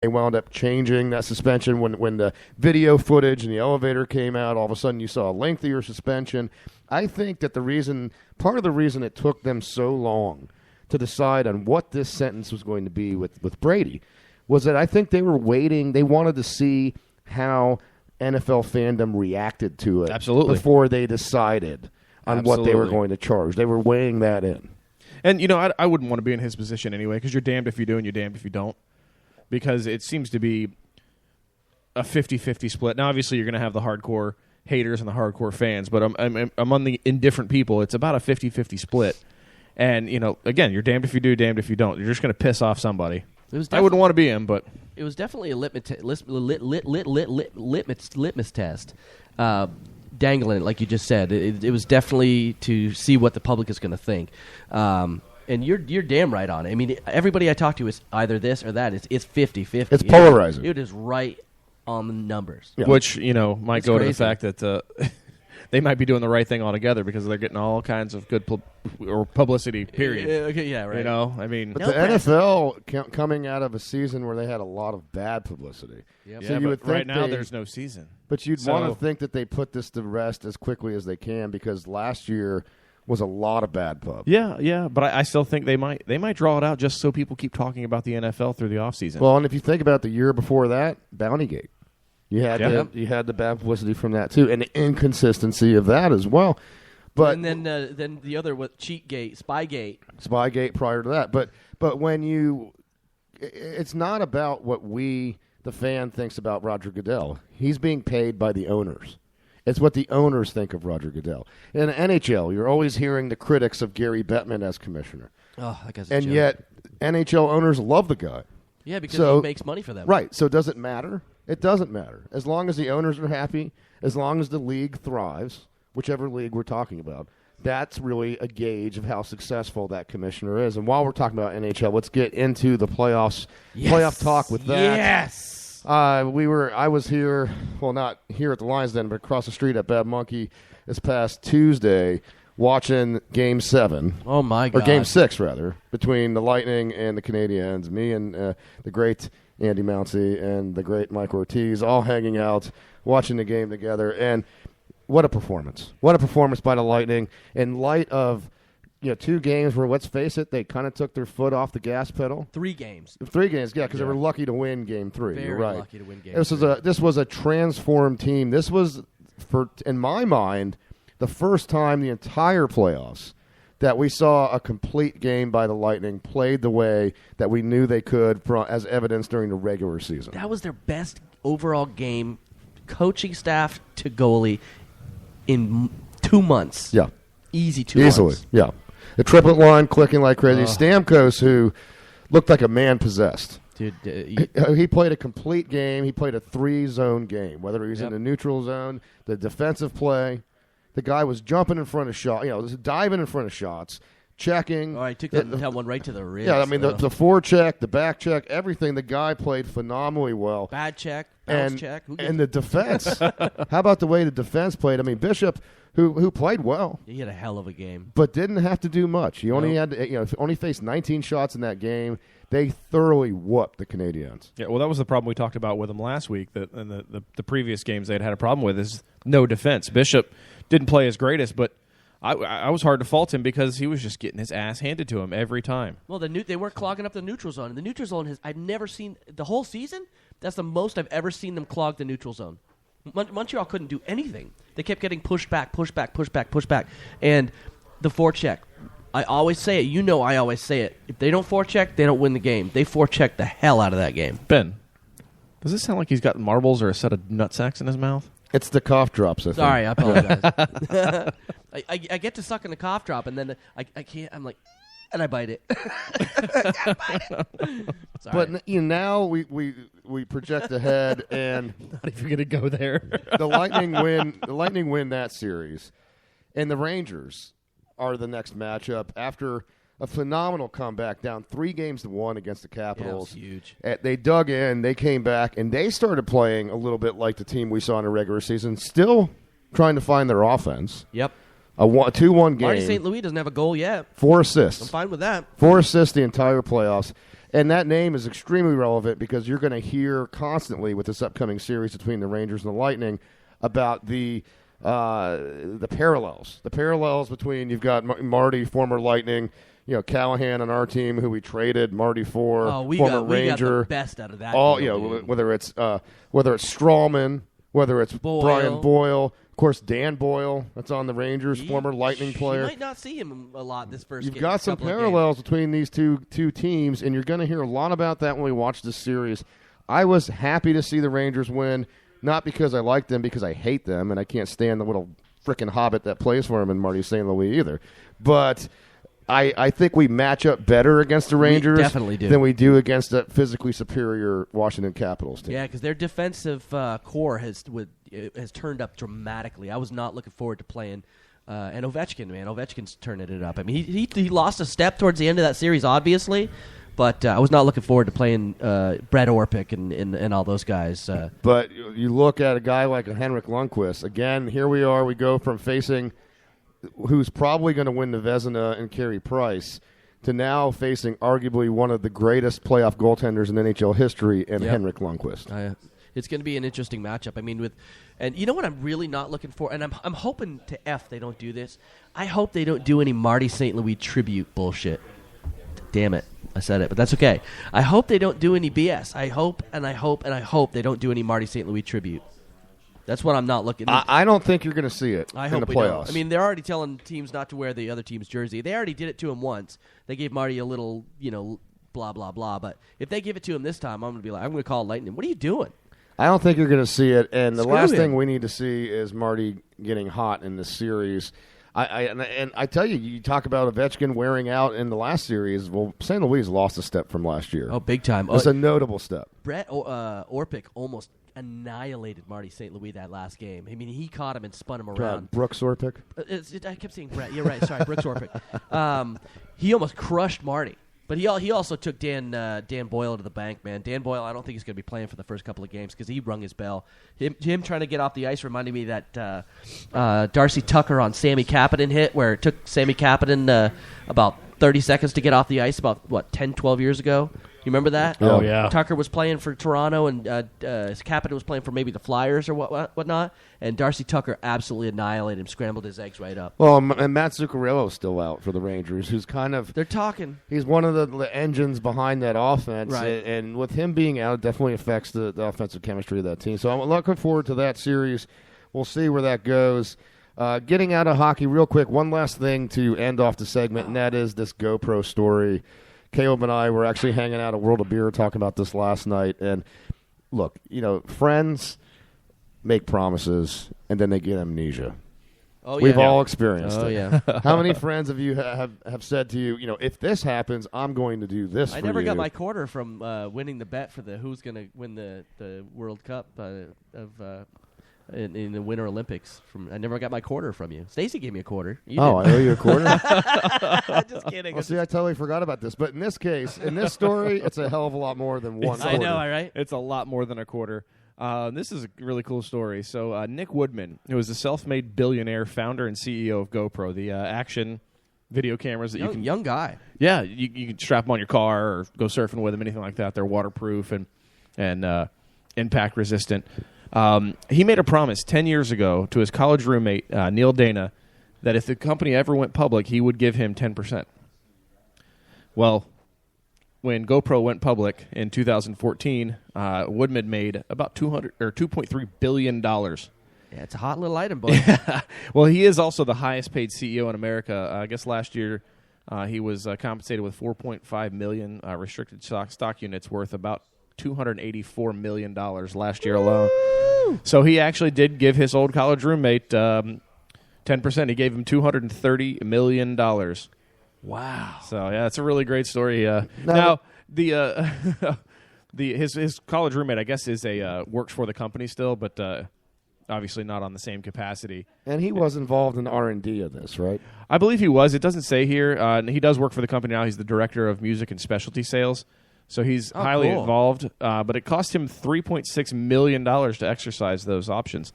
They wound up changing that suspension when the video footage and the elevator came out. All of a sudden, you saw a lengthier suspension. I think that part of the reason it took them so long to decide on what this sentence was going to be with Brady was that I think they were waiting. They wanted to see how NFL fandom reacted to it before they decided on what they were going to charge. They were weighing that in. And, I wouldn't want to be in his position anyway, because you're damned if you do and you're damned if you don't. Because it seems to be a 50-50 split. Now, obviously, you're going to have the hardcore haters and the hardcore fans, but among the indifferent people, it's about a 50-50 split. And, again, you're damned if you do, damned if you don't. You're just going to piss off somebody. I wouldn't want to be him, but... It was definitely a litmus test. Dangling it, like you just said. It was definitely to see what the public is going to think. And you're damn right on it. I mean, everybody I talk to is either this or that. It's 50-50. It's polarizing. It is right on the numbers. Yeah. Which, might go to the fact that they might be doing the right thing altogether because they're getting all kinds of good publicity, period. Yeah, right. I mean... But the NFL coming out of a season where they had a lot of bad publicity. Yep. So you would think right now there's no season. But you'd want to think that they put this to rest as quickly as they can because last year... was a lot of bad pub. Yeah, but I still think they might draw it out just so people keep talking about the NFL through the offseason. Well, and if you think about the year before that, Bountygate. You had the bad publicity from that too, and the inconsistency of that as well. But and then the other with Cheatgate, Spygate prior to that. But when it's not about what the fan thinks about Roger Goodell. He's being paid by the owners. It's what the owners think of Roger Goodell. In the NHL, you're always hearing the critics of Gary Bettman as commissioner. Oh, that guy's a and joke. Yet, NHL owners love the guy. Yeah, because he makes money for them. Right. So does it matter? It doesn't matter. As long as the owners are happy, as long as the league thrives, whichever league we're talking about, that's really a gauge of how successful that commissioner is. And while we're talking about NHL, let's get into the playoffs. Yes. Playoff talk with that. Yes. I was here, well, not here at the Lions Den, but across the street at Bad Monkey this past Tuesday watching Game 7. Oh, my God. Or Game 6, rather, between the Lightning and the Canadiens. Me and the great Andy Mouncey and the great Mike Ortiz all hanging out, watching the game together. And what a performance. What a performance by the Lightning in light of 2 games where, let's face it, they kind of took their foot off the gas pedal. 3 games. 3 games, yeah, because they were lucky to win Game 3. Very You're right. lucky to win Game 3. This was a transformed team. This was, in my mind, the first time the entire playoffs that we saw a complete game by the Lightning played the way that we knew they could, as evidenced during the regular season. That was their best overall game, coaching staff to goalie, in 2 months. Yeah. Easily, months. Yeah. The triplet line clicking like crazy. Stamkos, who looked like a man possessed. Dude, he played a complete game. He played a 3-zone game, whether he was in the neutral zone, the defensive play. The guy was jumping in front of shots, diving in front of shots, checking. Oh, he took that one right to the wrist. Yeah, I mean, the forecheck, the back check, everything. The guy played phenomenally well. Bad check, bounce check. And the defense. How about the way the defense played? I mean, Bishop, who played well. He had a hell of a game. But didn't have to do much. He only only faced 19 shots in that game. They thoroughly whooped the Canadiens. Yeah, well, that was the problem we talked about with them last week. That in the previous games they'd had a problem with is no defense. Bishop didn't play his greatest, but I was hard to fault him because he was just getting his ass handed to him every time. Well, they weren't clogging up the neutral zone. The neutral zone I've never seen the whole season. That's the most I've ever seen them clog the neutral zone. Montreal couldn't do anything. They kept getting pushed back. And the forecheck. I always say it. I always say it. If they don't forecheck, they don't win the game. They forecheck the hell out of that game. Ben, does it sound like he's got marbles or a set of nutsacks in his mouth? It's the cough drops, I think. Sorry, I apologize. I get to suck in the cough drop, and then I can't. I'm like, and I bite it. But now we project ahead, and not even going to go there. The Lightning win that series, and the Rangers are the next matchup after a phenomenal comeback, down 3-1 against the Capitals. Yeah, it was huge. They dug in, they came back, and they started playing a little bit like the team we saw in the regular season, still trying to find their offense. Yep. A 2-1 game. Marty St. Louis doesn't have a goal yet. 4 assists. I'm fine with that. 4 assists the entire playoffs. And that name is extremely relevant because you're going to hear constantly with this upcoming series between the Rangers and the Lightning about the parallels. The parallels between you've got Marty, former Lightning, Callahan on our team who we traded Marty for, former Ranger. We got the best out of that. Whether it's Strawman, whether it's Brian Boyle. Of course, Dan Boyle, that's on the Rangers, former Lightning player. You might not see him a lot this first game. You've got some parallels between these two teams, and you're going to hear a lot about that when we watch this series. I was happy to see the Rangers win, not because I like them, because I hate them, and I can't stand the little frickin' hobbit that plays for him in Marty St. Louis either. But I think we match up better against the Rangers than we do against a physically superior Washington Capitals team. Yeah, because their defensive core has turned up dramatically. I was not looking forward to playing. And Ovechkin, man, Ovechkin's turning it up. I mean, he lost a step towards the end of that series, obviously, but I was not looking forward to playing Brett Orpik and all those guys. But you look at a guy like Henrik Lundqvist. Again, here we are. We go from facing who's probably going to win the Vezina and Carey Price to now facing arguably one of the greatest playoff goaltenders in NHL history in Henrik Lundqvist. It's going to be an interesting matchup. I mean, and you know what I'm really not looking for, and I'm hoping to they don't do this. I hope they don't do any Marty St. Louis tribute bullshit. Damn it, I said it, but that's okay. I hope they don't do any BS. I hope they don't do any Marty St. Louis tribute. That's what I'm not looking. I don't think you're going to see it in the playoffs. Don't. I mean, they're already telling teams not to wear the other team's jersey. They already did it to him once. They gave Marty a little, blah blah blah. But if they give it to him this time, I'm going to be like, I'm going to call Lightning. What are you doing? I don't think you're going to see it. And the last thing we need to see is Marty getting hot in this series. I tell you, you talk about Ovechkin wearing out in the last series. Well, St. Louis lost a step from last year. Oh, big time. It's a notable step. Brett Orpik almost annihilated Marty St. Louis that last game. I mean, he caught him and spun him around. Brooks Orpik? I kept saying Brett. You're right. Sorry, Brooks Orpik. He almost crushed Marty. But he also took Dan Boyle to the bank, man. Dan Boyle, I don't think he's going to be playing for the first couple of games because he rung his bell. Him trying to get off the ice reminded me that Darcy Tucker on Sammy Kapanen hit, where it took Sammy Kapanen about 30 seconds to get off the ice about 10, 12 years ago. You remember that? Oh, yeah. Tucker was playing for Toronto, and Kapanen was playing for maybe the Flyers or whatnot, and Darcy Tucker absolutely annihilated him, scrambled his eggs right up. Well, and Matt Zuccarello's still out for the Rangers, who's kind of... They're talking. He's one of the engines behind that offense, right. And with him being out, it definitely affects the offensive chemistry of that team. So I'm looking forward to that series. We'll see where that goes. Getting out of hockey real quick, one last thing to end off the segment, and that is this GoPro story. Caleb and I were actually hanging out at World of Beer talking about this last night. And look, friends make promises and then they get amnesia. Oh, yeah. We've all experienced it. Oh, yeah. How many friends of you have said to you, if this happens, I'm going to do this for you? I never got my quarter from winning the bet for who's going to win the World Cup in the Winter Olympics. I never got my quarter from you. Stacy gave me a quarter. I owe you a quarter? Just kidding. Well, see, I totally forgot about this. But in this case, in this story, it's a hell of a lot more than one quarter. I know, right? It's a lot more than a quarter. This is a really cool story. So Nick Woodman, who is a self-made billionaire, founder and CEO of GoPro, the action video cameras that you can... Young guy. Yeah, you can strap them on your car or go surfing with them, anything like that. They're waterproof and impact resistant. He made a promise 10 years ago to his college roommate, Neil Dana, that if the company ever went public, he would give him 10%. Well, when GoPro went public in 2014, Woodman made about $2.3 billion. Yeah, it's a hot little item, boy. Well, he is also the highest paid CEO in America. I guess last year he was compensated with 4.5 million restricted stock units worth about $284 million last year alone. So he actually did give his old college roommate 10%. He gave him $230 million. Wow. So yeah, it's a really great story. Now his college roommate, I guess, works for the company still, but obviously not on the same capacity. And he was involved in R&D of this, right? I believe he was. It doesn't say here. He does work for the company now. He's the director of music and specialty sales. So he's highly involved, but it cost him $3.6 million to exercise those options.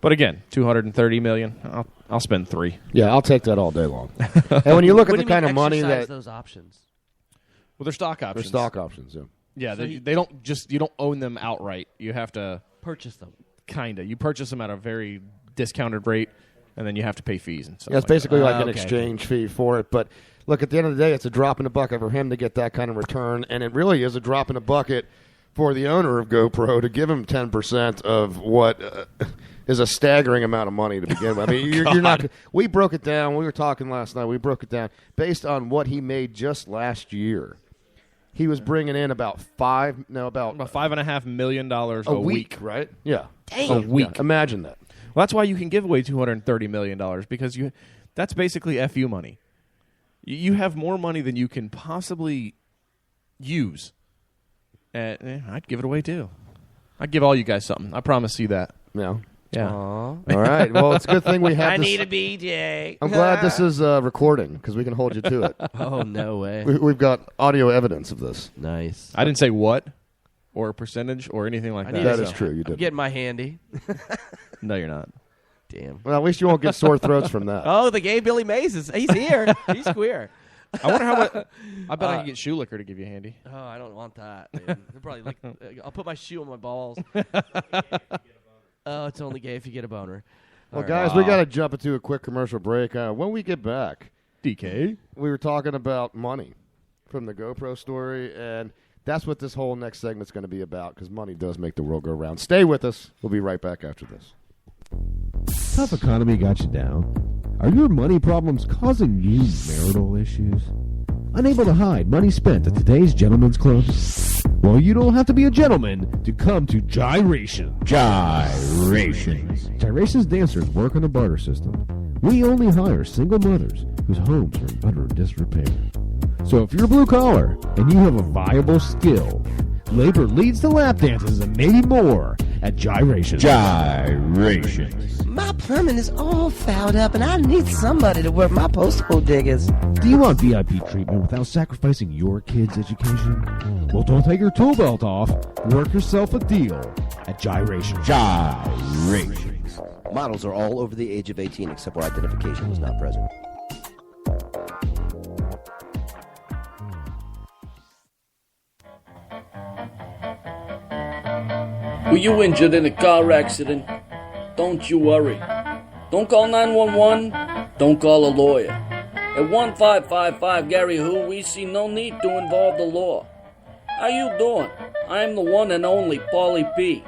But again, $230 million. I'll spend $3. Yeah, I'll take that all day long. And when you look at the kind of money that those options. Well, they're stock options. They're stock options, yeah. Yeah, So they don't you don't own them outright. You have to Purchase them. kinda. You purchase them at a very discounted rate, and then you have to pay fees and stuff. Yeah, it's basically like an okay. exchange fee for it. But look, at the end of the day, it's a drop in the bucket for him to get that kind of return, and it really is a drop in the bucket for the owner of GoPro to give him 10% of what is a staggering amount of money to begin with. I mean, you're not. We broke it down. We were talking last night. We broke it down based on what he made just last year. He was bringing in about $5.5 million a week, right? Yeah, Dang. a week. Yeah, imagine that. Well, that's why you can give away $230 million because that's basically FU money. You have more money than you can possibly use. I'd give it away too. I'd give all you guys something. I promise you that. Yeah. Yeah. All right. Well, it's a good thing we have. I this. need a BJ. I'm glad this is recording because we can hold you to it. Oh, no way. We've got audio evidence of this. Nice. I didn't say what or percentage or anything like that. That is true. You I'm did. getting my handy. No, you're not. Damn. Well, at least you won't get sore throats from that. Oh, the gay Billy Mays he's here. He's queer. I wonder how much. I bet I can get shoe liquor to give you a handy. Oh, I don't want that. They're probably I'll put my shoe on my balls. Oh, it's only gay if you get a boner. Well, All guys, right. we got to jump into a quick commercial break. When we get back, DK. we were talking about money from the GoPro story, and that's what this whole next segment's going to be about because money does make the world go round. Stay with us. We'll be right back after this. Tough economy got you down? Are your money problems causing you marital issues? Unable to hide money spent at today's gentlemen's clubs? Well, you don't have to be a gentleman to come to Gyration. Gyrations. Gyrations dancers work on a barter system. We only hire single mothers whose homes are in utter disrepair. So if you're blue collar and you have a viable skill, labor leads to lap dances and maybe more at Gyrations. Gyrations. My plumbing is all fouled up and I need somebody to work my posthole diggers. Do you want VIP treatment without sacrificing your kids' education? Well, don't take your tool belt off. Work yourself a deal at Gyrations. Gyrations. Models are all over the age of 18 except where identification is not present. Were you injured in a car accident? Don't you worry. Don't call 911. Don't call a lawyer. At 1555 Gary Who, we see no need to involve the law. How you doing? I'm the one and only Paulie P.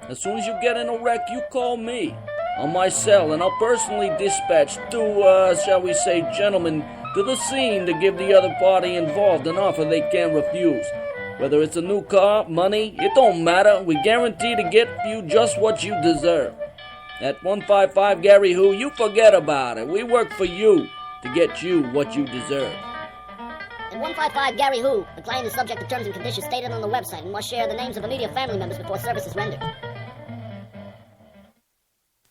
As soon as you get in a wreck, you call me on my cell, and I'll personally dispatch two, shall we say, gentlemen to the scene to give the other party involved an offer they can't refuse. Whether it's a new car, money, it don't matter. We guarantee to get you just what you deserve. At 155 Gary Who, you forget about it. We work for you to get you what you deserve. At 155 Gary Who, the client is subject to terms and conditions stated on the website and must share the names of immediate family members before service is rendered.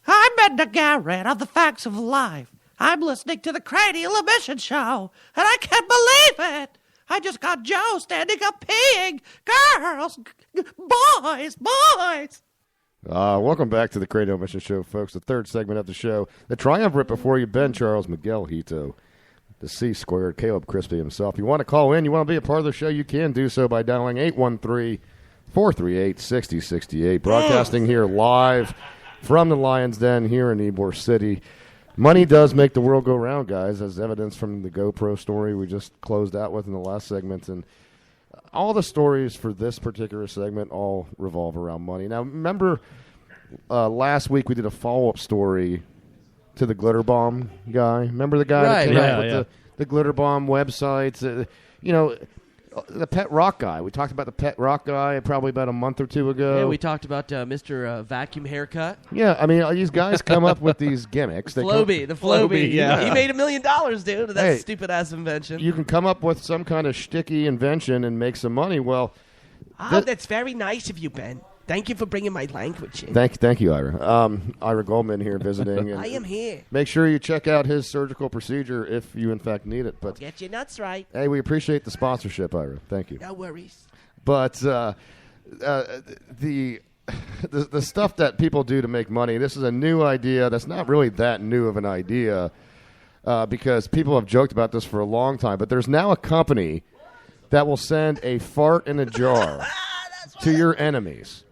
I'm Edna Garrett of the Facts of Life. I'm listening to the Cranial Emissions Show, and I can't believe it. I just got Joe standing up peeing. Girls, boys. Welcome back to the Cranial Emissions Show, folks. The third segment of the show. The triumvirate before you, Ben Charles, Miguel Hito, the C squared, Caleb Crispy himself. You want to call in, you want to be a part of the show, you can do so by dialing 813-438-6068. Broadcasting here live from the Lion's Den here in Ybor City. Money does make the world go round, guys, as evidence from the GoPro story we just closed out with in the last segment. And all the stories for this particular segment all revolve around money. Now, remember last week we did a follow-up story to the Glitter Bomb guy? Remember the guy that came up with the Glitter Bomb websites? The Pet Rock guy. We talked about the Pet Rock guy probably about a month or two ago. Yeah, we talked about Mr. Vacuum Haircut. Yeah, I mean, these guys come up with these gimmicks. The Floby. Yeah. He made $1 million, dude. That Hey, stupid-ass invention. You can come up with some kind of shticky invention and make some money. Well, that's very nice of you, Ben. Thank you for bringing my language in. Thank you, Ira. Ira Goldman here visiting. And I am here. Make sure you check out his surgical procedure if you, in fact, need it. But Get your nuts right. hey, we appreciate the sponsorship, Ira. Thank you. No worries. But the stuff that people do to make money, this is a new idea that's not really that new of an idea because people have joked about this for a long time. But there's now a company that will send a fart in a jar to your enemies.